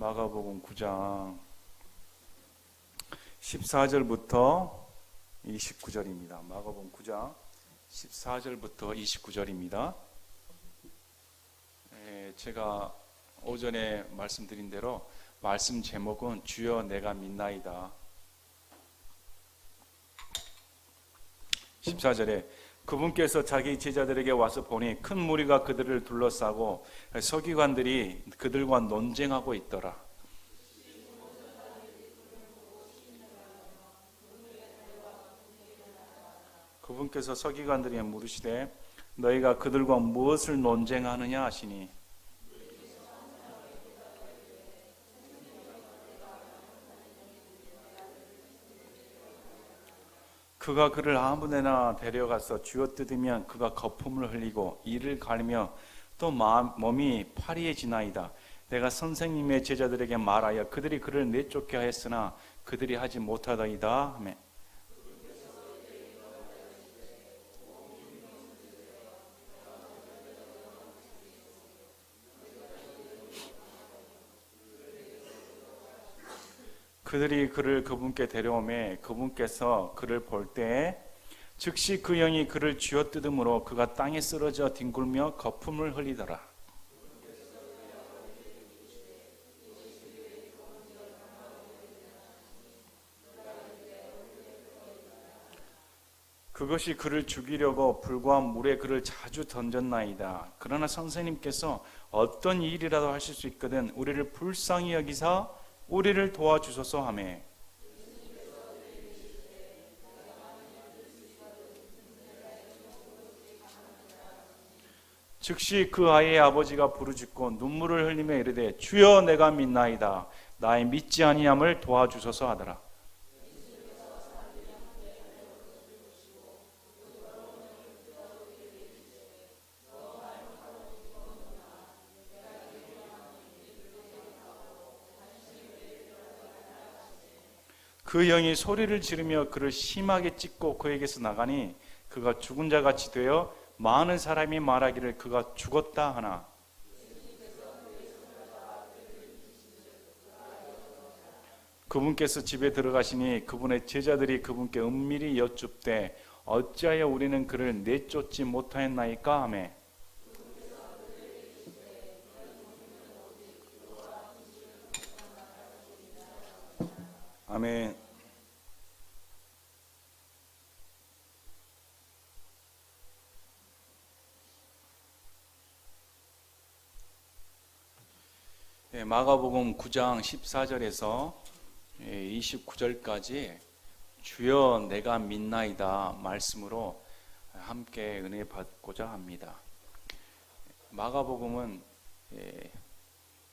마가복음 9장 14절부터 29절입니다. 마가복음 9장 14절부터 29절입니다. 제가 오전에 말씀드린 대로 말씀 제목은 주여 내가 믿나이다. 14절에 그분께서 자기 제자들에게 와서 보니 큰 무리가 그들을 둘러싸고 서기관들이 그들과 논쟁하고 있더라. 그분께서 서기관들에게 물으시되 너희가 그들과 무엇을 논쟁하느냐 하시니 그가 그를 아무데나 데려가서 쥐어뜯으면 그가 거품을 흘리고 이를 가리며 또 몸이 파리해지나이다. 내가 선생님의 제자들에게 말하여 그들이 그를 내쫓게 하였으나 그들이 하지 못하더이다 하매 그들이 그를 그분께 데려오매 그분께서 그를 볼 때에 즉시 그 영이 그를 쥐어뜯음으로 그가 땅에 쓰러져 뒹굴며 거품을 흘리더라. 그것이 그를 죽이려고 불과 물에 그를 자주 던졌나이다. 그러나 선생님께서 어떤 일이라도 하실 수 있거든 우리를 불쌍히 여기사 우리를 도와주소서 하매 즉시 그 아이의 아버지가 부르짖고 눈물을 흘리며 이르되 주여 내가 믿나이다. 나의 믿지 아니함을 도와주소서 하더라. 그 영이 소리를 지르며 그를 심하게 찢고 그에게서 나가니 그가 죽은 자같이 되어 많은 사람이 말하기를 그가 죽었다 하나 그분께서 집에 들어가시니 그분의 제자들이 그분께 은밀히 여쭙되 어찌하여 우리는 그를 내쫓지 못하였나이까 하매 아멘. 마가복음 9장 14절에서 29절까지 주여 내가 믿나이다 말씀으로 함께 은혜 받고자 합니다. 마가복음은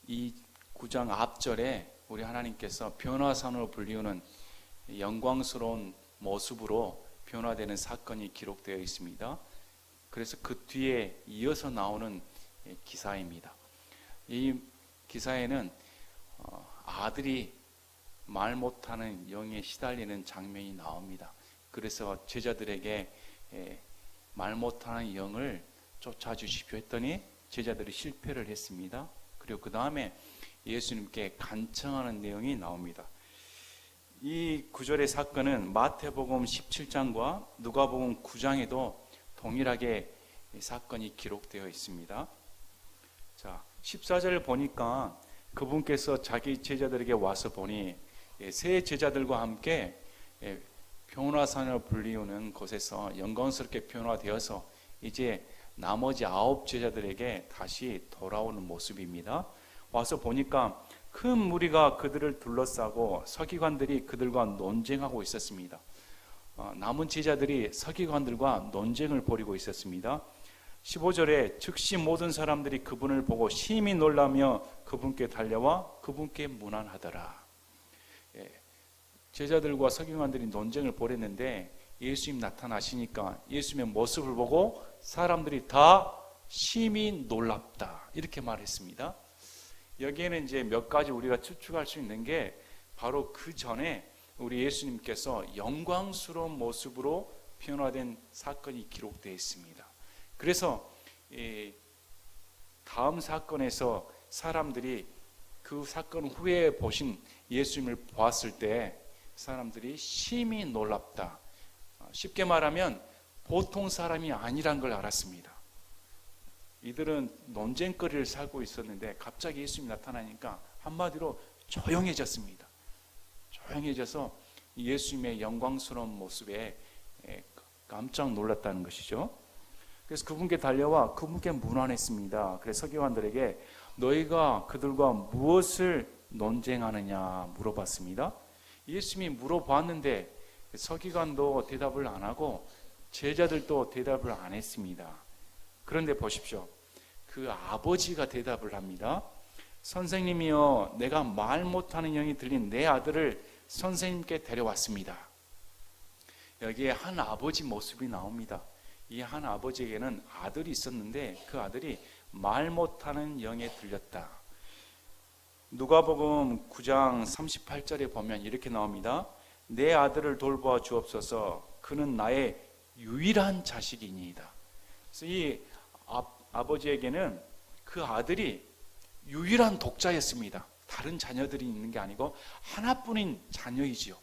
이 9장 앞절에 우리 하나님께서 변화산으로 불리우는 영광스러운 모습으로 변화되는 사건이 기록되어 있습니다. 그래서 그 뒤에 이어서 나오는 기사입니다. 이 기사에는 아들이 말 못하는 영에 시달리는 장면이 나옵니다. 그래서 제자들에게 말 못하는 영을 쫓아주십시오 했더니 제자들이 실패를 했습니다. 그리고 그 다음에 예수님께 간청하는 내용이 나옵니다. 이 구절의 사건은 마태복음 17장과 누가복음 9장에도 동일하게 사건이 기록되어 있습니다. 자, 14절을 보니까 그분께서 자기 제자들에게 와서 보니 세 제자들과 함께 변화산을 불리우는 곳에서 영광스럽게 변화되어서 이제 나머지 9 제자들에게 다시 돌아오는 모습입니다. 와서 보니까 큰 무리가 그들을 둘러싸고 서기관들이 그들과 논쟁하고 있었습니다. 남은 제자들이 서기관들과 논쟁을 벌이고 있었습니다. 15절에 즉시 모든 사람들이 그분을 보고 심히 놀라며 그분께 달려와 그분께 문안하더라. 제자들과 서기관들이 논쟁을 벌였는데 예수님 나타나시니까 예수님의 모습을 보고 사람들이 다 심히 놀랍다 이렇게 말했습니다. 여기에는 이제 몇 가지 우리가 추측할 수 있는 게 바로 그 전에 우리 예수님께서 영광스러운 모습으로 변화된 사건이 기록되어 있습니다. 그래서 다음 사건에서 사람들이 그 사건 후에 보신 예수님을 보았을 때 사람들이 심히 놀랍다. 쉽게 말하면 보통 사람이 아니란 걸 알았습니다. 이들은 논쟁거리를 살고 있었는데 갑자기 예수님이 나타나니까 한마디로 조용해졌습니다. 조용해져서 예수님의 영광스러운 모습에 깜짝 놀랐다는 것이죠. 그래서 그분께 달려와 그분께 문안했습니다. 그래서 서기관들에게 너희가 그들과 무엇을 논쟁하느냐 물어봤습니다. 예수님이 물어봤는데 서기관도 대답을 안 하고 제자들도 대답을 안 했습니다. 그런데 보십시오. 그 아버지가 대답을 합니다. 선생님이여, 내가 말 못하는 영이 들린 내 아들을 선생님께 데려왔습니다. 여기에 한 아버지 모습이 나옵니다. 이 한 아버지에게는 아들이 있었는데 그 아들이 말 못하는 영에 들렸다. 누가복음 9장 38절에 보면 이렇게 나옵니다. 내 아들을 돌보아 주옵소서. 그는 나의 유일한 자식이니이다. 그래서 이 아버지에게는 그 아들이 유일한 독자였습니다. 다른 자녀들이 있는 게 아니고 하나뿐인 자녀이지요.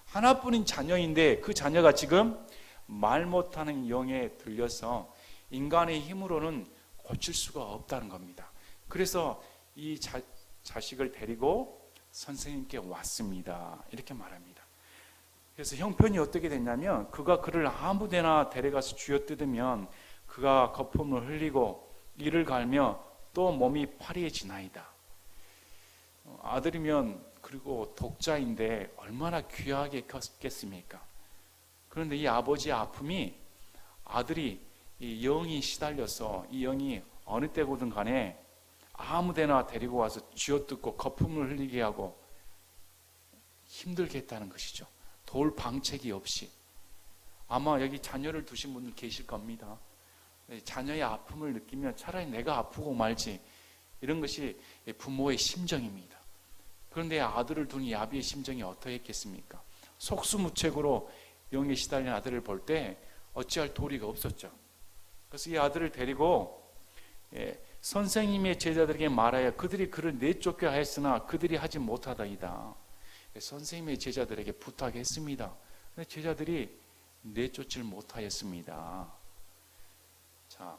하나뿐인 자녀인데 그 자녀가 지금 말 못하는 영에 들려서 인간의 힘으로는 고칠 수가 없다는 겁니다. 그래서 이 자식을 데리고 선생님께 왔습니다. 이렇게 말합니다. 그래서 형편이 어떻게 됐냐면 그가 그를 아무데나 데려가서 쥐어뜯으면 그가 거품을 흘리고 이를 갈며 또 몸이 파리해지나이다. 아들이면 그리고 독자인데 얼마나 귀하게 컸겠습니까? 그런데 이 아버지의 아픔이 아들이 이 영이 시달려서 이 영이 어느 때고든 간에 아무데나 데리고 와서 쥐어뜯고 거품을 흘리게 하고 힘들게 했다는 것이죠. 도울 방책이 없이. 아마 여기 자녀를 두신 분들 계실 겁니다. 자녀의 아픔을 느끼면 차라리 내가 아프고 말지, 이런 것이 부모의 심정입니다. 그런데 아들을 둔 이 아비의 심정이 어떠했겠습니까? 속수무책으로 영에 시달린 아들을 볼 때 어찌할 도리가 없었죠. 그래서 이 아들을 데리고 선생님의 제자들에게 말하여 그들이 그를 내쫓게 하였으나 그들이 하지 못하다이다. 선생님의 제자들에게 부탁했습니다. 근데 제자들이 내쫓질 못하였습니다. 자,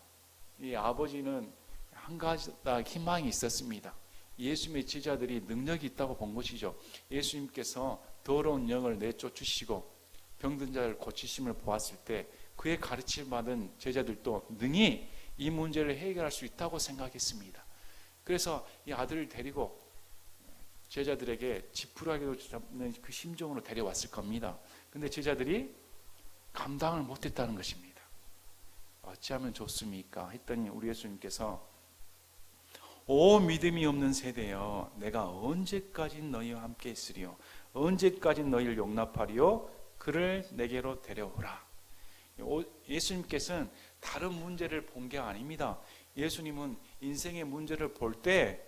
이 아버지는 한 가지 다 희망이 있었습니다. 예수님의 제자들이 능력이 있다고 본 것이죠. 예수님께서 더러운 영을 내쫓으시고 병든 자를 고치심을 보았을 때 그의 가르침을 받은 제자들도 능히 이 문제를 해결할 수 있다고 생각했습니다. 그래서 이 아들을 데리고 제자들에게 지푸라기로 잡는 그 심정으로 데려왔을 겁니다. 그런데 제자들이 감당을 못했다는 것입니다. 어찌하면 좋습니까? 했더니 우리 예수님께서 오 믿음이 없는 세대여, 내가 언제까지 너희와 함께 있으리요? 언제까지 너희를 용납하리요? 그를 내게로 데려오라. 예수님께서는 다른 문제를 본 게 아닙니다. 예수님은 인생의 문제를 볼 때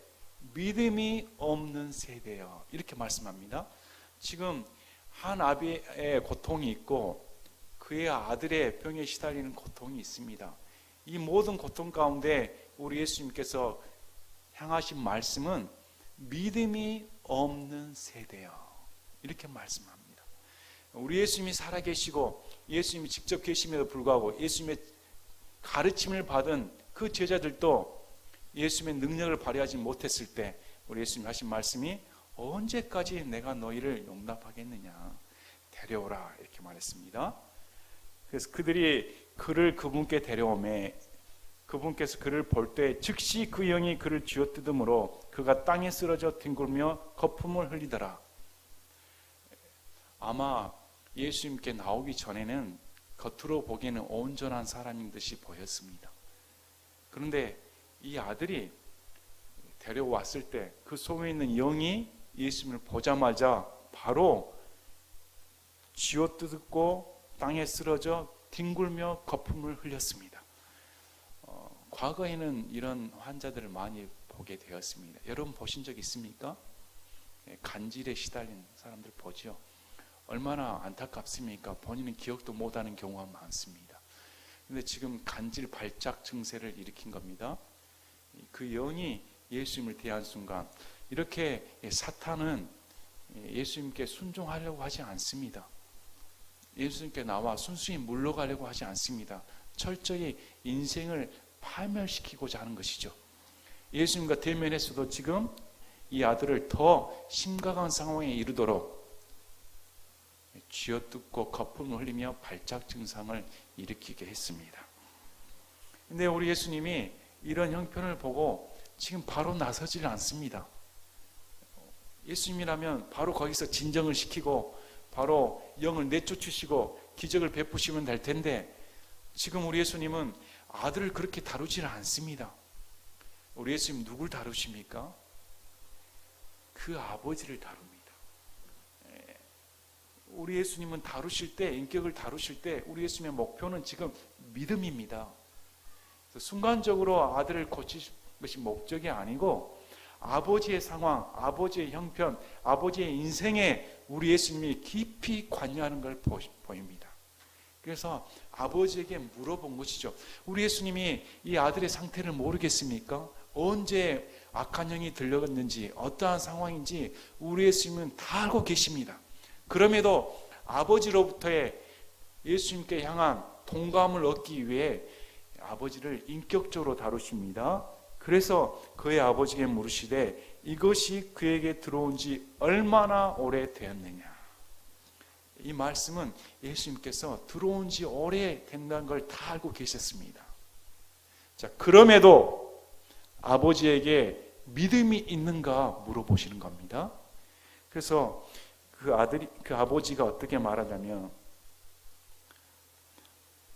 믿음이 없는 세대여, 이렇게 말씀합니다. 지금 한 아비의 고통이 있고 그의 아들의 병에 시달리는 고통이 있습니다. 이 모든 고통 가운데 우리 예수님께서 향하신 말씀은 믿음이 없는 세대여, 이렇게 말씀합니다. 우리 예수님이 살아계시고 예수님이 직접 계심에도 불구하고 예수님의 가르침을 받은 그 제자들도 예수님의 능력을 발휘하지 못했을 때 우리 예수님이 하신 말씀이 언제까지 내가 너희를 용납하겠느냐, 데려오라, 이렇게 말했습니다. 그래서 그들이 그를 그분께 데려오매 그분께서 그를 볼 때 즉시 그 영이 그를 쥐어뜯음으로 그가 땅에 쓰러져 뒹굴며 거품을 흘리더라. 아마 예수님께 나오기 전에는 겉으로 보기에는 온전한 사람인 듯이 보였습니다. 그런데 이 아들이 데려왔을 때 그 속에 있는 영이 예수님을 보자마자 바로 쥐어뜯고 땅에 쓰러져 뒹굴며 거품을 흘렸습니다. 과거에는 이런 환자들을 많이 보게 되었습니다. 여러분 보신 적 있습니까? 간질에 시달린 사람들 보죠. 얼마나 안타깝습니까? 본인은 기억도 못하는 경우가 많습니다. 그런데 지금 간질 발작 증세를 일으킨 겁니다. 그 영이 예수님을 대한 순간 이렇게 사탄은 예수님께 순종하려고 하지 않습니다. 예수님께 나와 순수히 물러가려고 하지 않습니다. 철저히 인생을 파멸시키고자 하는 것이죠. 예수님과 대면했어도 지금 이 아들을 더 심각한 상황에 이르도록 쥐어뜯고 거품을 흘리며 발작 증상을 일으키게 했습니다. 근데 우리 예수님이 이런 형편을 보고 지금 바로 나서질 않습니다. 예수님이라면 바로 거기서 진정을 시키고 바로 영을 내쫓으시고 기적을 베푸시면 될 텐데 지금 우리 예수님은 아들을 그렇게 다루질 않습니다. 우리 예수님 누굴 다루십니까? 그 아버지를 다룹니다. 우리 예수님은 다루실 때, 인격을 다루실 때 우리 예수님의 목표는 지금 믿음입니다. 순간적으로 아들을 고치실 것이 목적이 아니고 아버지의 상황, 아버지의 형편, 아버지의 인생에 우리 예수님이 깊이 관여하는 걸 보입니다. 그래서 아버지에게 물어본 것이죠. 우리 예수님이 이 아들의 상태를 모르겠습니까? 언제 악한 영이 들려갔는지 어떠한 상황인지 우리 예수님은 다 알고 계십니다. 그럼에도 아버지로부터의 예수님께 향한 동감을 얻기 위해 아버지를 인격적으로 다루십니다. 그래서 그의 아버지에게 물으시되 이것이 그에게 들어온 지 얼마나 오래 되었느냐. 이 말씀은 예수님께서 들어온 지 오래 된다는 걸 다 알고 계셨습니다. 자, 그럼에도 아버지에게 믿음이 있는가 물어보시는 겁니다. 그래서 그 아버지가 어떻게 말하냐면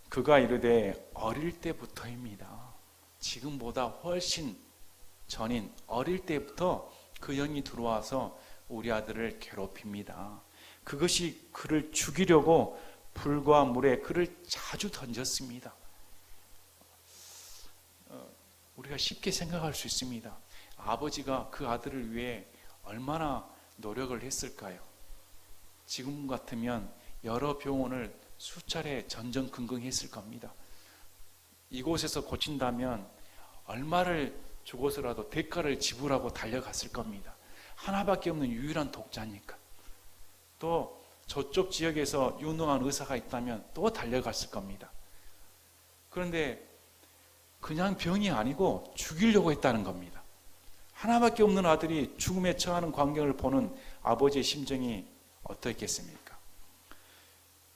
그가 이르되 어릴 때부터입니다. 지금보다 훨씬 전인 어릴 때부터 그 영이 들어와서 우리 아들을 괴롭힙니다. 그것이 그를 죽이려고 불과 물에 그를 자주 던졌습니다. 우리가 쉽게 생각할 수 있습니다. 아버지가 그 아들을 위해 얼마나 노력을 했을까요? 지금 같으면 여러 병원을 수차례 전전긍긍했을 겁니다. 이곳에서 고친다면 얼마를 주고서라도 대가를 지불하고 달려갔을 겁니다. 하나밖에 없는 유일한 독자니까. 또 저쪽 지역에서 유능한 의사가 있다면 또 달려갔을 겁니다. 그런데 그냥 병이 아니고 죽이려고 했다는 겁니다. 하나밖에 없는 아들이 죽음에 처하는 광경을 보는 아버지의 심정이 어떻겠습니까?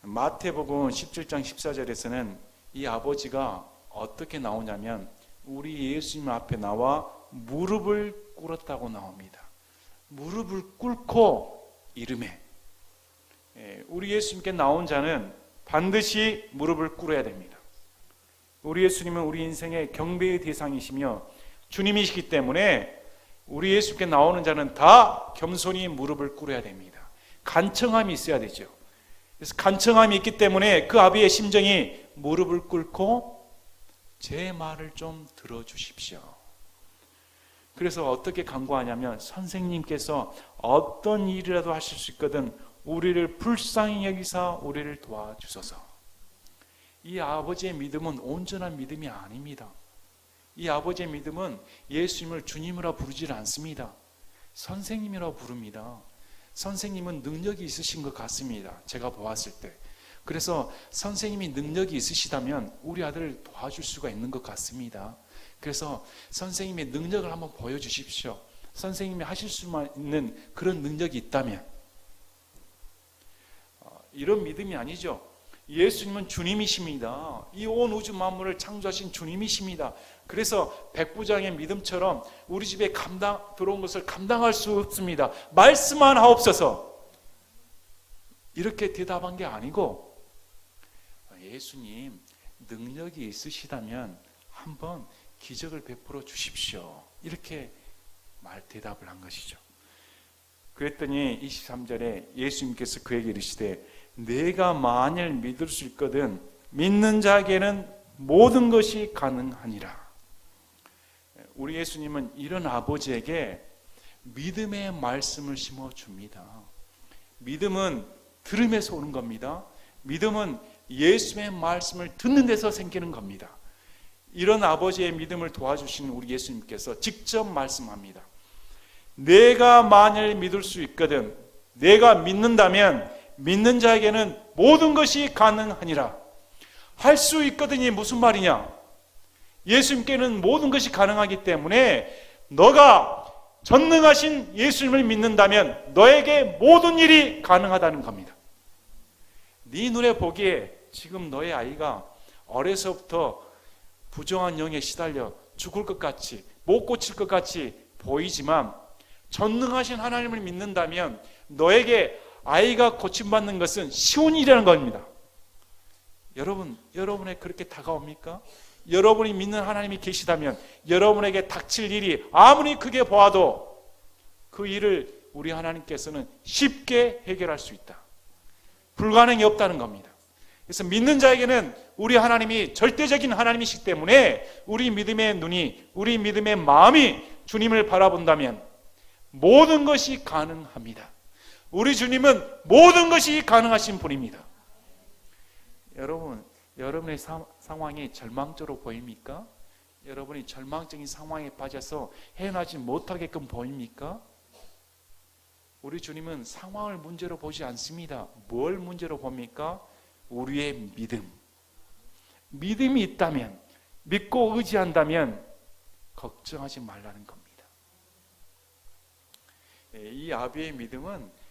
마태복음 17장 14절에서는 이 아버지가 어떻게 나오냐면 우리 예수님 앞에 나와 무릎을 꿇었다고 나옵니다. 무릎을 꿇고 이르매. 우리 예수님께 나온 자는 반드시 무릎을 꿇어야 됩니다. 우리 예수님은 우리 인생의 경배의 대상이시며 주님이시기 때문에 우리 예수님께 나오는 자는 다 겸손히 무릎을 꿇어야 됩니다. 간청함이 있어야 되죠. 그래서 간청함이 있기 때문에 그 아비의 심정이 무릎을 꿇고 제 말을 좀 들어주십시오. 그래서 어떻게 간구하냐면 선생님께서 어떤 일이라도 하실 수 있거든 우리를 불쌍히 여기사 우리를 도와주소서. 이 아버지의 믿음은 온전한 믿음이 아닙니다. 이 아버지의 믿음은 예수님을 주님이라 부르지 않습니다. 선생님이라 부릅니다. 선생님은 능력이 있으신 것 같습니다. 제가 보았을 때. 그래서 선생님이 능력이 있으시다면 우리 아들을 도와줄 수가 있는 것 같습니다. 그래서 선생님의 능력을 한번 보여주십시오. 선생님이 하실 수만 있는 그런 능력이 있다면. 이런 믿음이 아니죠. 예수님은 주님이십니다. 이 온 우주 만물을 창조하신 주님이십니다. 그래서 백부장의 믿음처럼 우리 집에 들어온 것을 감당할 수 없습니다. 말씀만 하옵소서. 이렇게 대답한 게 아니고 예수님 능력이 있으시다면 한번 기적을 베풀어 주십시오. 이렇게 대답을 한 것이죠. 그랬더니 23절에 예수님께서 그에게 이르시되 내가 만일 믿을 수 있거든 믿는 자에게는 모든 것이 가능하니라. 우리 예수님은 이런 아버지에게 믿음의 말씀을 심어줍니다. 믿음은 들음에서 오는 겁니다. 믿음은 예수의 말씀을 듣는 데서 생기는 겁니다. 이런 아버지의 믿음을 도와주시는 우리 예수님께서 직접 말씀합니다. 내가 만일 믿을 수 있거든, 내가 믿는다면 믿는 자에게는 모든 것이 가능하니라. 할 수 있거든이 무슨 말이냐? 예수님께는 모든 것이 가능하기 때문에 너가 전능하신 예수님을 믿는다면 너에게 모든 일이 가능하다는 겁니다. 네 눈에 보기에 지금 너의 아이가 어려서부터 부정한 영에 시달려 죽을 것 같이, 못 고칠 것 같이 보이지만 전능하신 하나님을 믿는다면 너에게 아이가 고침받는 것은 쉬운 일이라는 겁니다. 여러분에 그렇게 다가옵니까? 여러분이 믿는 하나님이 계시다면 여러분에게 닥칠 일이 아무리 크게 보아도 그 일을 우리 하나님께서는 쉽게 해결할 수 있다. 불가능이 없다는 겁니다. 그래서 믿는 자에게는 우리 하나님이 절대적인 하나님이시기 때문에 우리 믿음의 눈이, 우리 믿음의 마음이 주님을 바라본다면 모든 것이 가능합니다. 우리 주님은 모든 것이 가능하신 분입니다. 여러분의 상황이 절망적으로 보입니까? 여러분이 절망적인 상황에 빠져서 헤어나지 못하게끔 보입니까? 우리 주님은 상황을 문제로 보지 않습니다. 뭘 문제로 봅니까? 우리의 믿음. 믿음이 있다면, 믿고 의지한다면 걱정하지 말라는 겁니다. 이 아비의 믿음은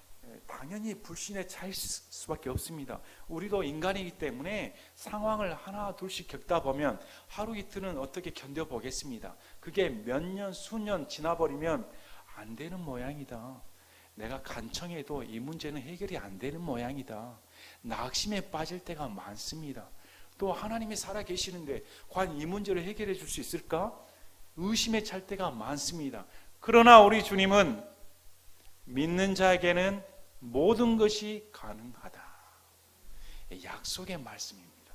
당연히 불신에 차일 수밖에 없습니다. 우리도 인간이기 때문에 상황을 하나 둘씩 겪다 보면 하루 이틀은 어떻게 견뎌보겠습니다. 그게 몇 년, 수년 지나버리면 안 되는 모양이다. 내가 간청해도 이 문제는 해결이 안 되는 모양이다. 낙심에 빠질 때가 많습니다. 또 하나님이 살아계시는데 과연 이 문제를 해결해 줄 수 있을까? 의심에 찰 때가 많습니다. 그러나 우리 주님은 믿는 자에게는 모든 것이 가능하다. 약속의 말씀입니다.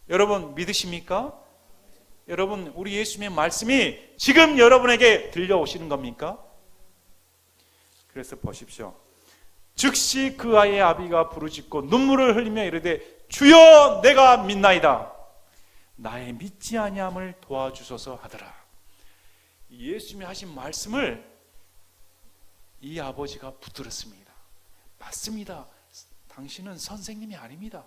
여러분 믿으십니까? 여러분 우리 예수님의 말씀이 지금 여러분에게 들려오시는 겁니까? 그래서 보십시오. 즉시 그 아이의 아비가 부르짖고 눈물을 흘리며 이르되 주여 내가 믿나이다. 나의 믿지 아니함을 도와주소서 하더라. 예수님이 하신 말씀을 이 아버지가 붙들었습니다. 맞습니다. 당신은 선생님이 아닙니다.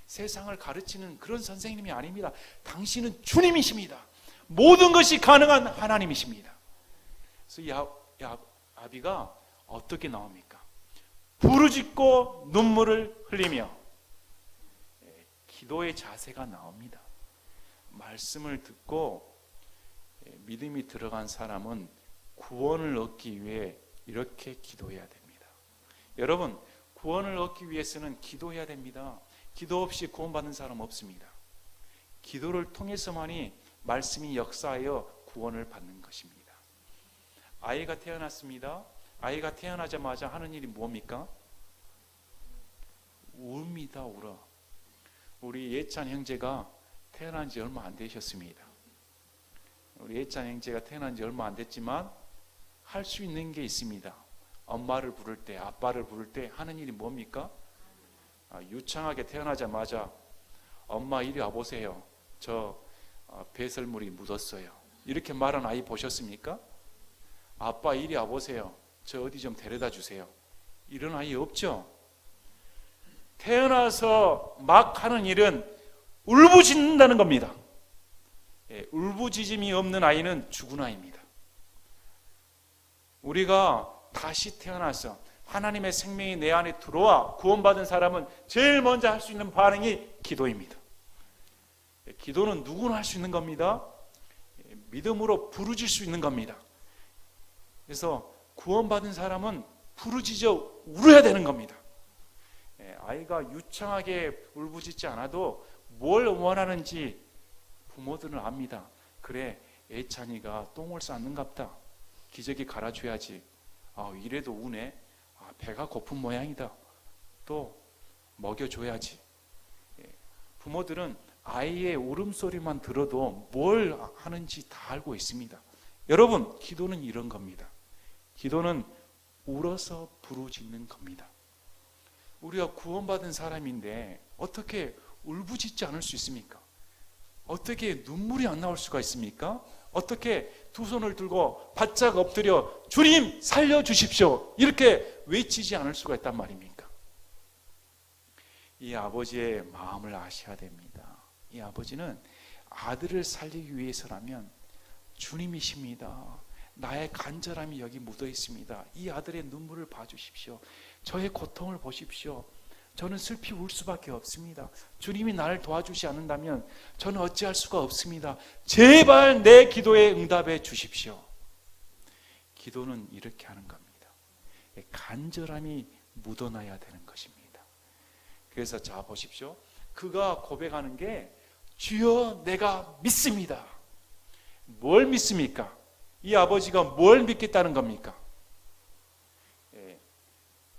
세상을 가르치는 그런 선생님이 아닙니다. 당신은 주님이십니다. 모든 것이 가능한 하나님이십니다. 그래서 이 아비가 어떻게 나옵니까? 부르짖고 눈물을 흘리며 기도의 자세가 나옵니다. 말씀을 듣고 믿음이 들어간 사람은 구원을 얻기 위해 이렇게 기도해야 됩니다. 여러분 구원을 얻기 위해서는 기도해야 됩니다. 기도 없이 구원받는 사람 없습니다. 기도를 통해서만이 말씀이 역사하여 구원을 받는 것입니다. 아이가 태어났습니다. 아이가 태어나자마자 하는 일이 뭡니까? 웁니다. 울어. 우리 예찬 형제가 태어난 지 얼마 안 되셨습니다. 우리 예찬 형제가 태어난 지 얼마 안 됐지만 할 수 있는 게 있습니다. 엄마를 부를 때, 아빠를 부를 때 하는 일이 뭡니까? 유창하게 태어나자마자 엄마 이리 와보세요. 저 배설물이 묻었어요. 이렇게 말하는 아이 보셨습니까? 아빠 이리 와보세요. 저 어디 좀 데려다 주세요. 이런 아이 없죠? 태어나서 막 하는 일은 울부짖는다는 겁니다. 울부짖음이 없는 아이는 죽은 아이입니다. 우리가 다시 태어나서 하나님의 생명이 내 안에 들어와 구원받은 사람은 제일 먼저 할 수 있는 반응이 기도입니다. 기도는 누구나 할 수 있는 겁니다. 믿음으로 부르짖을 수 있는 겁니다. 그래서 구원받은 사람은 부르짖어 울어야 되는 겁니다. 아이가 유창하게 울부짖지 않아도 뭘 원하는지 부모들은 압니다. 그래, 애찬이가 똥을 쌌는갑다. 기저귀 갈아줘야지. 이래도 우네. 배가 고픈 모양이다. 또 먹여줘야지. 부모들은 아이의 울음소리만 들어도 뭘 하는지 다 알고 있습니다. 여러분, 기도는 이런 겁니다. 기도는 울어서 부르짖는 겁니다. 우리가 구원받은 사람인데 어떻게 울부짖지 않을 수 있습니까? 어떻게 눈물이 안 나올 수가 있습니까? 어떻게 두 손을 들고 바짝 엎드려 주님 살려주십시오 이렇게 외치지 않을 수가 있단 말입니까? 이 아버지의 마음을 아셔야 됩니다. 이 아버지는 아들을 살리기 위해서라면 주님이십니다. 나의 간절함이 여기 묻어 있습니다. 이 아들의 눈물을 봐주십시오. 저의 고통을 보십시오. 저는 슬피 울 수밖에 없습니다. 주님이 나를 도와주지 않는다면 저는 어찌할 수가 없습니다. 제발 내 기도에 응답해 주십시오. 기도는 이렇게 하는 겁니다. 간절함이 묻어나야 되는 것입니다. 그래서 자 보십시오. 그가 고백하는 게 주여 내가 믿습니다. 뭘 믿습니까? 이 아버지가 뭘 믿겠다는 겁니까?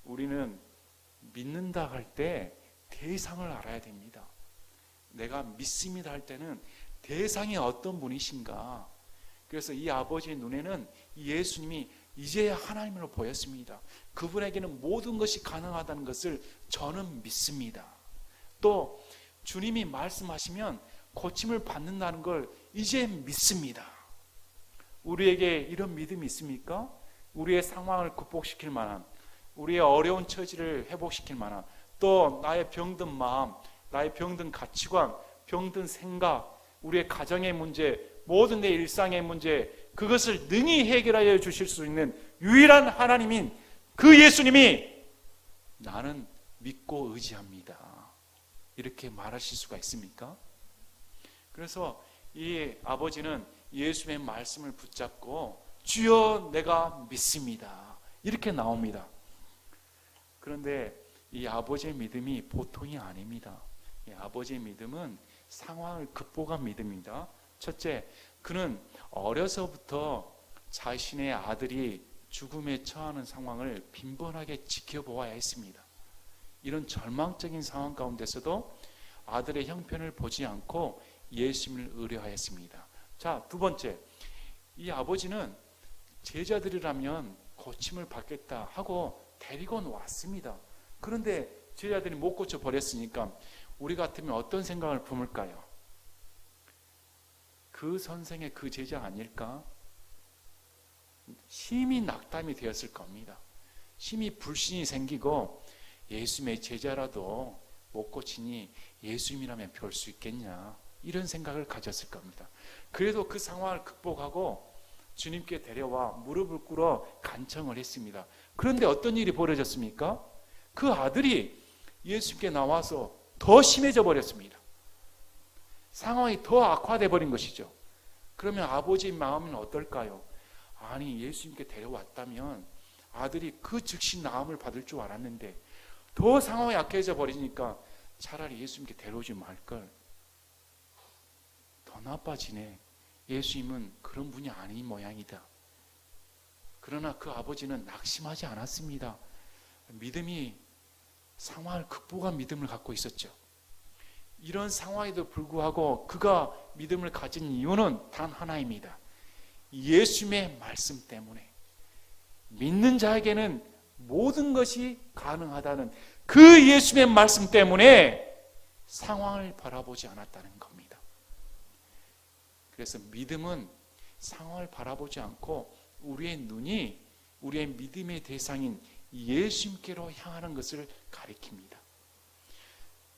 우리는 믿는다 할 때 대상을 알아야 됩니다. 내가 믿습니다 할 때는 대상이 어떤 분이신가. 그래서 이 아버지의 눈에는 예수님이 이제야 하나님으로 보였습니다. 그분에게는 모든 것이 가능하다는 것을 저는 믿습니다. 또 주님이 말씀하시면 고침을 받는다는 걸 이제 믿습니다. 우리에게 이런 믿음이 있습니까? 우리의 상황을 극복시킬 만한, 우리의 어려운 처지를 회복시킬 만한, 또 나의 병든 마음, 나의 병든 가치관, 병든 생각, 우리의 가정의 문제, 모든 내 일상의 문제, 그것을 능히 해결하여 주실 수 있는 유일한 하나님인 그 예수님이 나는 믿고 의지합니다. 이렇게 말하실 수가 있습니까? 그래서 이 아버지는 예수님의 말씀을 붙잡고 주여 내가 믿습니다. 이렇게 나옵니다. 그런데 이 아버지의 믿음이 보통이 아닙니다. 이 아버지의 믿음은 상황을 극복한 믿음입니다. 첫째, 그는 어려서부터 자신의 아들이 죽음에 처하는 상황을 빈번하게 지켜보아야 했습니다. 이런 절망적인 상황 가운데서도 아들의 형편을 보지 않고 예수님을 의뢰하였습니다. 자, 두 번째, 이 아버지는 제자들이라면 고침을 받겠다 하고 데리고 왔습니다. 그런데 제자들이 못 고쳐 버렸으니까 우리 같으면 어떤 생각을 품을까요? 그 선생의 그 제자 아닐까? 심히 낙담이 되었을 겁니다. 심히 불신이 생기고 예수님의 제자라도 못 고치니 예수님이라면 별 수 있겠냐, 이런 생각을 가졌을 겁니다. 그래도 그 상황을 극복하고 주님께 데려와 무릎을 꿇어 간청을 했습니다. 그런데 어떤 일이 벌어졌습니까? 그 아들이 예수님께 나와서 더 심해져 버렸습니다. 상황이 더 악화돼 버린 것이죠. 그러면 아버지의 마음은 어떨까요? 아니, 예수님께 데려왔다면 아들이 그 즉시 나음을 받을 줄 알았는데 더 상황이 약해져 버리니까 차라리 예수님께 데려오지 말걸. 더 나빠지네. 예수님은 그런 분이 아닌 모양이다. 그러나 그 아버지는 낙심하지 않았습니다. 믿음이, 상황을 극복한 믿음을 갖고 있었죠. 이런 상황에도 불구하고 그가 믿음을 가진 이유는 단 하나입니다. 예수님의 말씀 때문에. 믿는 자에게는 모든 것이 가능하다는 그 예수님의 말씀 때문에 상황을 바라보지 않았다는 겁니다. 그래서 믿음은 상황을 바라보지 않고 우리의 눈이 우리의 믿음의 대상인 예수님께로 향하는 것을 가리킵니다.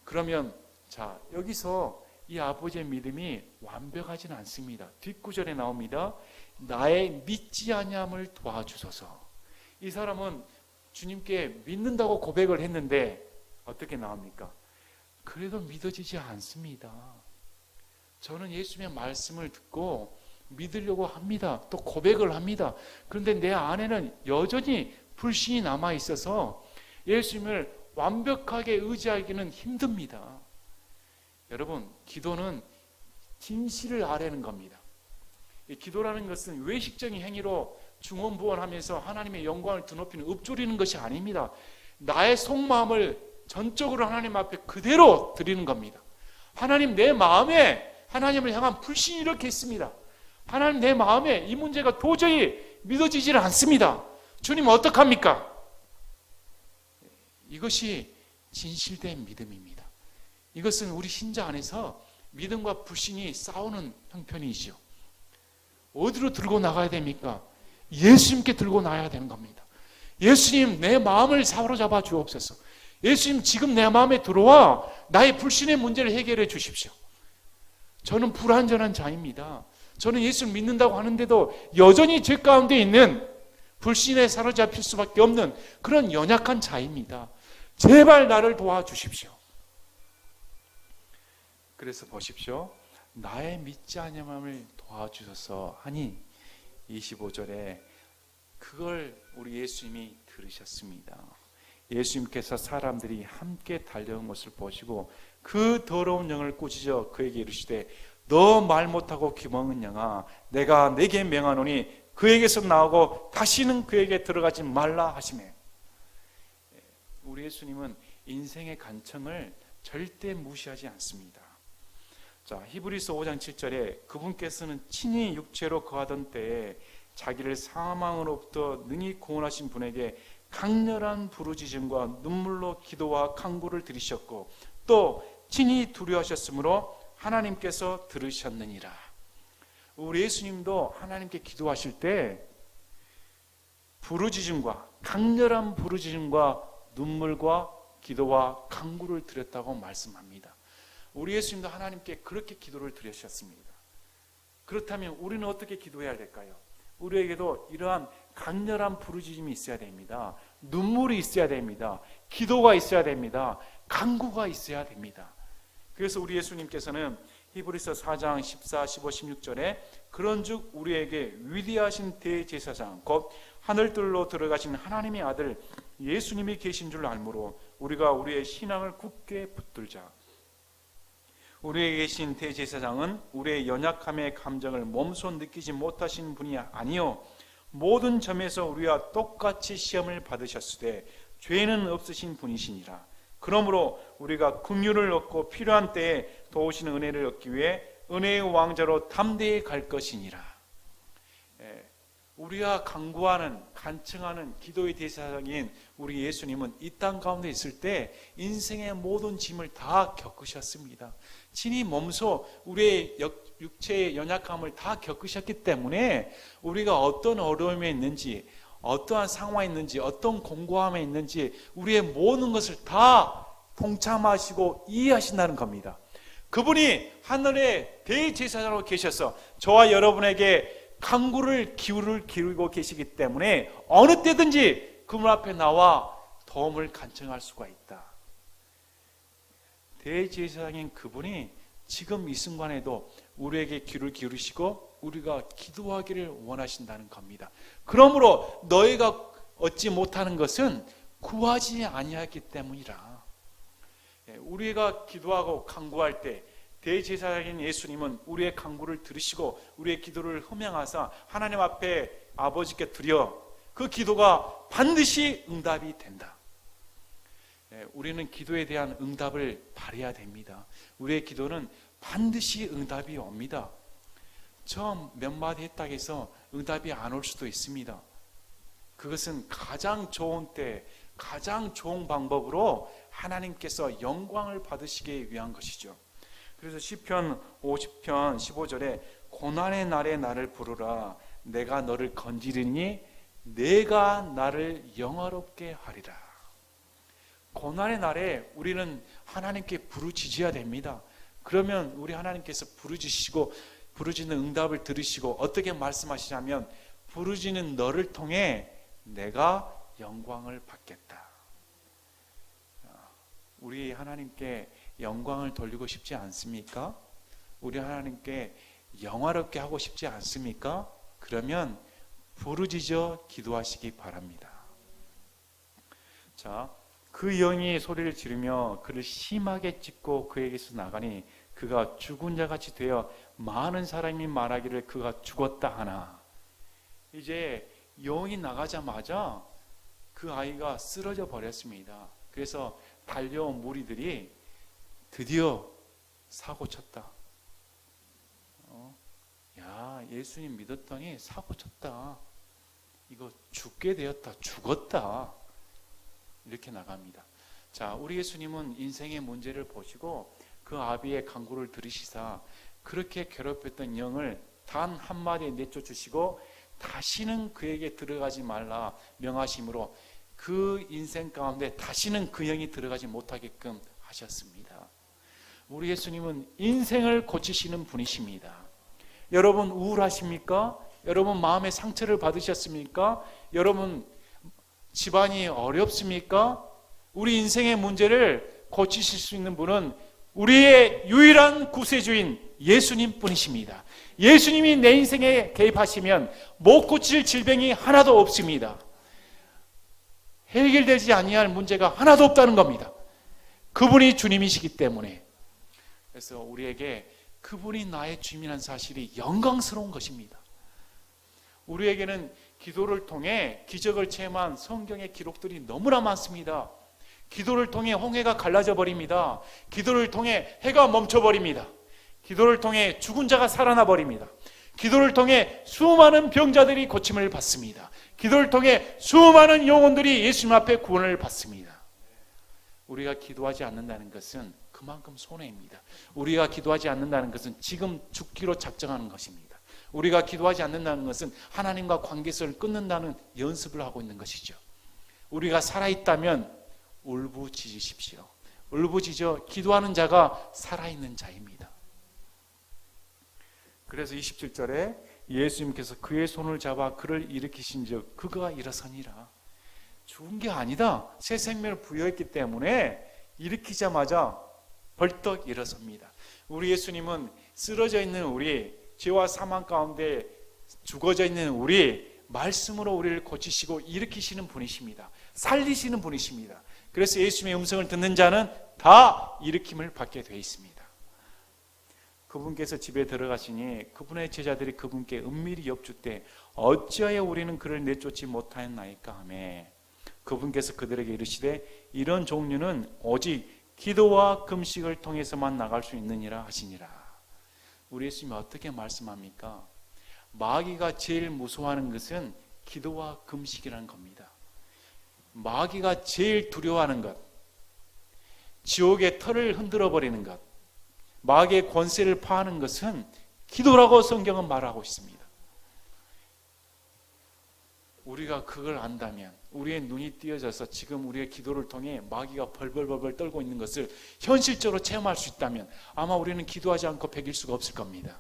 그러면 자, 여기서 이 아버지의 믿음이 완벽하지는 않습니다. 뒷구절에 나옵니다. 나의 믿지 아니함을 도와주소서. 이 사람은 주님께 믿는다고 고백을 했는데 어떻게 나옵니까? 그래도 믿어지지 않습니다. 저는 예수님의 말씀을 듣고 믿으려고 합니다. 또 고백을 합니다. 그런데 내 안에는 여전히 불신이 남아 있어서 예수님을 완벽하게 의지하기는 힘듭니다. 여러분, 기도는 진실을 아뢰는 겁니다. 이 기도라는 것은 외식적인 행위로 중언부언하면서 하나님의 영광을 드높이는 읊조리는 것이 아닙니다. 나의 속마음을 전적으로 하나님 앞에 그대로 드리는 겁니다. 하나님, 내 마음에 하나님을 향한 불신이 이렇게 있습니다. 하나님, 내 마음에 이 문제가 도저히 믿어지질 않습니다. 주님 어떡합니까? 이것이 진실된 믿음입니다. 이것은 우리 신자 안에서 믿음과 불신이 싸우는 형편이죠. 어디로 들고 나가야 됩니까? 예수님께 들고 나가야 되는 겁니다. 예수님, 내 마음을 사로잡아 주옵소서. 예수님, 지금 내 마음에 들어와 나의 불신의 문제를 해결해 주십시오. 저는 불완전한 자입니다. 저는 예수를 믿는다고 하는데도 여전히 죄 가운데 있는, 불신에 사로잡힐 수밖에 없는 그런 연약한 자입니다. 제발 나를 도와주십시오. 그래서 보십시오. 나의 믿지 아니함을 도와주셔서 하니 25절에 그걸 우리 예수님이 들으셨습니다. 예수님께서 사람들이 함께 달려온 것을 보시고 그 더러운 영을 꾸짖어 그에게 이르시되 너 말 못하고 귀먹은 영아, 내가 네게 명하노니 그에게서 나오고 다시는 그에게 들어가지 말라 하시매. 우리 예수님은 인생의 간청을 절대 무시하지 않습니다. 자, 히브리서 5장 7절에 그분께서는 친히 육체로 거하던 때에 자기를 사망으로부터 능히 구원하신 분에게 강렬한 부르짖음과 눈물로 기도와 간구를 드리셨고 또 친히 두려워하셨으므로 하나님께서 들으셨느니라. 우리 예수님도 하나님께 기도하실 때 부르짖음과 강렬한 부르짖음과 눈물과 기도와 간구를 드렸다고 말씀합니다. 우리 예수님도 하나님께 그렇게 기도를 드리셨습니다. 그렇다면 우리는 어떻게 기도해야 될까요? 우리에게도 이러한 강렬한 부르짖음이 있어야 됩니다. 눈물이 있어야 됩니다. 기도가 있어야 됩니다. 간구가 있어야 됩니다. 그래서 우리 예수님께서는 히브리서 4장 14, 15, 16절에 그런즉 우리에게 위대하신 대제사장 곧 하늘들로 들어가신 하나님의 아들 예수님이 계신 줄 알므로 우리가 우리의 신앙을 굳게 붙들자. 우리에게 계신 대제사장은 우리의 연약함의 감정을 몸소 느끼지 못하신 분이 아니요 모든 점에서 우리와 똑같이 시험을 받으셨으되 죄는 없으신 분이시니라. 그러므로 우리가 긍휼을 얻고 필요한 때에 도우시는 은혜를 얻기 위해 은혜의 왕자로 담대히 갈 것이니라. 우리가 간구하는, 간청하는 기도의 대상인 우리 예수님은 이 땅 가운데 있을 때 인생의 모든 짐을 다 겪으셨습니다. 친히 몸소 우리의 육체의 연약함을 다 겪으셨기 때문에 우리가 어떤 어려움에 있는지, 어떠한 상황에 있는지, 어떤 공고함에 있는지 우리의 모든 것을 다 동참하시고 이해하신다는 겁니다. 그분이 하늘의 대제사장으로 계셔서 저와 여러분에게 간구를 기울이고 계시기 때문에 어느 때든지 그분 앞에 나와 도움을 간청할 수가 있다. 대제사장인 그분이 지금 이 순간에도 우리에게 귀를 기울이시고 우리가 기도하기를 원하신다는 겁니다. 그러므로 너희가 얻지 못하는 것은 구하지 아니하기 때문이라. 우리가 기도하고 간구할 때 대제사장인 예수님은 우리의 간구를 들으시고 우리의 기도를 흠양하사 하나님 앞에 아버지께 드려 그 기도가 반드시 응답이 된다. 우리는 기도에 대한 응답을 바라야 됩니다. 우리의 기도는 반드시 응답이 옵니다. 처음 몇 마디 했다고 해서 응답이 안 올 수도 있습니다. 그것은 가장 좋은 때, 가장 좋은 방법으로 하나님께서 영광을 받으시기 위한 것이죠. 그래서 시편 50편 15절에 고난의 날에 나를 부르라 내가 너를 건지리니 내가 나를 영화롭게 하리라. 고난의 날에 우리는 하나님께 부르짖어야 됩니다. 그러면 우리 하나님께서 부르짖으시고 부르짖는 응답을 들으시고 어떻게 말씀하시냐면 부르짖는 너를 통해 내가 영광을 받겠다. 우리 하나님께 영광을 돌리고 싶지 않습니까? 우리 하나님께 영화롭게 하고 싶지 않습니까? 그러면 부르짖어 기도하시기 바랍니다. 자, 그 영이 소리를 지르며 그를 심하게 찢고 그에게서 나가니 그가 죽은 자같이 되어 많은 사람이 말하기를 그가 죽었다 하나. 이제 영이 나가자마자 그 아이가 쓰러져 버렸습니다. 그래서 달려온 무리들이 드디어 사고 쳤다. 야, 예수님 믿었더니 사고 쳤다. 이거 죽게 되었다. 죽었다. 이렇게 나갑니다. 자, 우리 예수님은 인생의 문제를 보시고 그 아비의 간구를 들으시사 그렇게 괴롭혔던 영을 단 한마디에 내쫓으시고 다시는 그에게 들어가지 말라 명하심으로 그 인생 가운데 다시는 그 영이 들어가지 못하게끔 하셨습니다. 우리 예수님은 인생을 고치시는 분이십니다. 여러분 우울하십니까? 여러분 마음의 상처를 받으셨습니까? 여러분 집안이 어렵습니까? 우리 인생의 문제를 고치실 수 있는 분은 우리의 유일한 구세주인 예수님 뿐이십니다. 예수님이 내 인생에 개입하시면 못 고칠 질병이 하나도 없습니다. 해결되지 아니할 문제가 하나도 없다는 겁니다. 그분이 주님이시기 때문에. 그래서 우리에게 그분이 나의 주님이라는 사실이 영광스러운 것입니다. 우리에게는 기도를 통해 기적을 체험한 성경의 기록들이 너무나 많습니다. 기도를 통해 홍해가 갈라져 버립니다. 기도를 통해 해가 멈춰 버립니다. 기도를 통해 죽은 자가 살아나 버립니다. 기도를 통해 수많은 병자들이 고침을 받습니다. 기도를 통해 수많은 영혼들이 예수님 앞에 구원을 받습니다. 우리가 기도하지 않는다는 것은 그만큼 손해입니다. 우리가 기도하지 않는다는 것은 지금 죽기로 작정하는 것입니다. 우리가 기도하지 않는다는 것은 하나님과 관계성을 끊는다는 연습을 하고 있는 것이죠. 우리가 살아있다면 울부짖으십시오. 울부짖어 기도하는 자가 살아있는 자입니다. 그래서 27절에 예수님께서 그의 손을 잡아 그를 일으키신즉 그가 일어서니라. 죽은 게 아니다. 새 생명을 부여했기 때문에 일으키자마자 벌떡 일어섭니다. 우리 예수님은 쓰러져 있는 우리, 죄와 사망 가운데 죽어져 있는 우리, 말씀으로 우리를 고치시고 일으키시는 분이십니다. 살리시는 분이십니다. 그래서 예수님의 음성을 듣는 자는 다 일으킴을 받게 되어 있습니다. 그분께서 집에 들어가시니 그분의 제자들이 그분께 은밀히 엽주되 어찌하여 우리는 그를 내쫓지 못하였나이까 하며 그분께서 그들에게 이르시되 이런 종류는 오직 기도와 금식을 통해서만 나갈 수 있느니라 하시니라. 우리 예수님이 어떻게 말씀합니까? 마귀가 제일 무서워하는 것은 기도와 금식이라는 겁니다. 마귀가 제일 두려워하는 것, 지옥의 털을 흔들어 버리는 것, 마귀의 권세를 파하는 것은 기도라고 성경은 말하고 있습니다. 우리가 그걸 안다면 우리의 눈이 띄어져서 지금 우리의 기도를 통해 마귀가 벌벌벌 떨고 있는 것을 현실적으로 체험할 수 있다면 아마 우리는 기도하지 않고 배길 수가 없을 겁니다.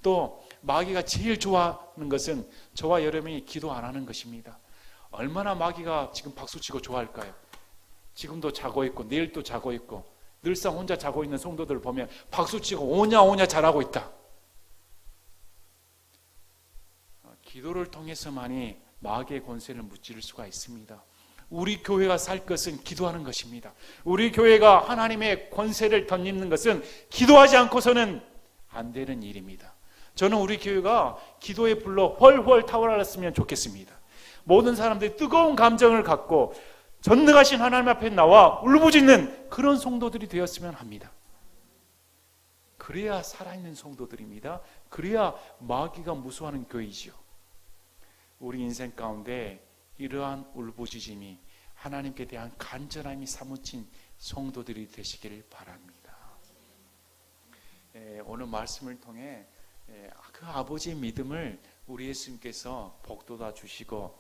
또 마귀가 제일 좋아하는 것은 저와 여러분이 기도 안 하는 것입니다. 얼마나 마귀가 지금 박수치고 좋아할까요? 지금도 자고 있고 내일 또 자고 있고 늘상 혼자 자고 있는 성도들을 보면 박수치고 오냐 잘하고 있다. 기도를 통해서만이 마귀의 권세를 무찌를 수가 있습니다. 우리 교회가 살 것은 기도하는 것입니다. 우리 교회가 하나님의 권세를 덧입는 것은 기도하지 않고서는 안 되는 일입니다. 저는 우리 교회가 기도의 불로 훨훨 타올랐으면 좋겠습니다. 모든 사람들이 뜨거운 감정을 갖고 전능하신 하나님 앞에 나와 울부짖는 그런 성도들이 되었으면 합니다. 그래야 살아있는 성도들입니다. 그래야 마귀가 무서워하는 교회이지요. 우리 인생 가운데 이러한 울부짖음이 하나님께 대한 간절함이 사무친 성도들이 되시기를 바랍니다. 오늘 말씀을 통해 그 아버지의 믿음을 우리 예수님께서 복돋아 주시고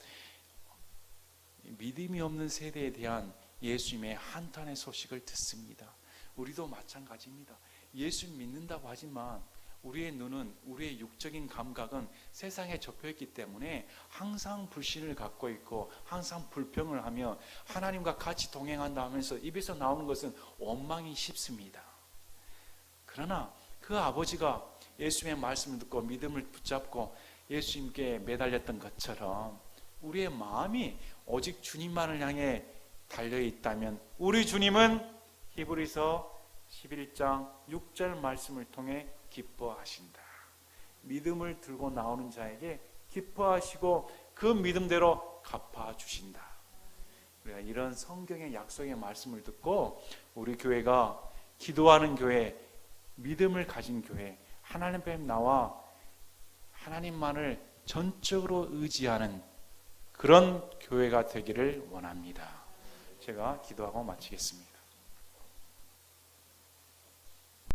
믿음이 없는 세대에 대한 예수님의 한탄의 소식을 듣습니다. 우리도 마찬가지입니다. 예수님 믿는다고 하지만 우리의 눈은, 우리의 육적인 감각은 세상에 접혀있기 때문에 항상 불신을 갖고 있고 항상 불평을 하며 하나님과 같이 동행한다 하면서 입에서 나오는 것은 원망이 쉽습니다. 그러나 그 아버지가 예수님의 말씀을 듣고 믿음을 붙잡고 예수님께 매달렸던 것처럼 우리의 마음이 오직 주님만을 향해 달려있다면 우리 주님은 히브리서 11장 6절 말씀을 통해 기뻐하신다. 믿음을 들고 나오는 자에게 기뻐하시고 그 믿음대로 갚아주신다. 우리가 이런 성경의 약속의 말씀을 듣고 우리 교회가 기도하는 교회, 믿음을 가진 교회, 하나님 앞에 나와 하나님만을 전적으로 의지하는 그런 교회가 되기를 원합니다. 제가 기도하고 마치겠습니다.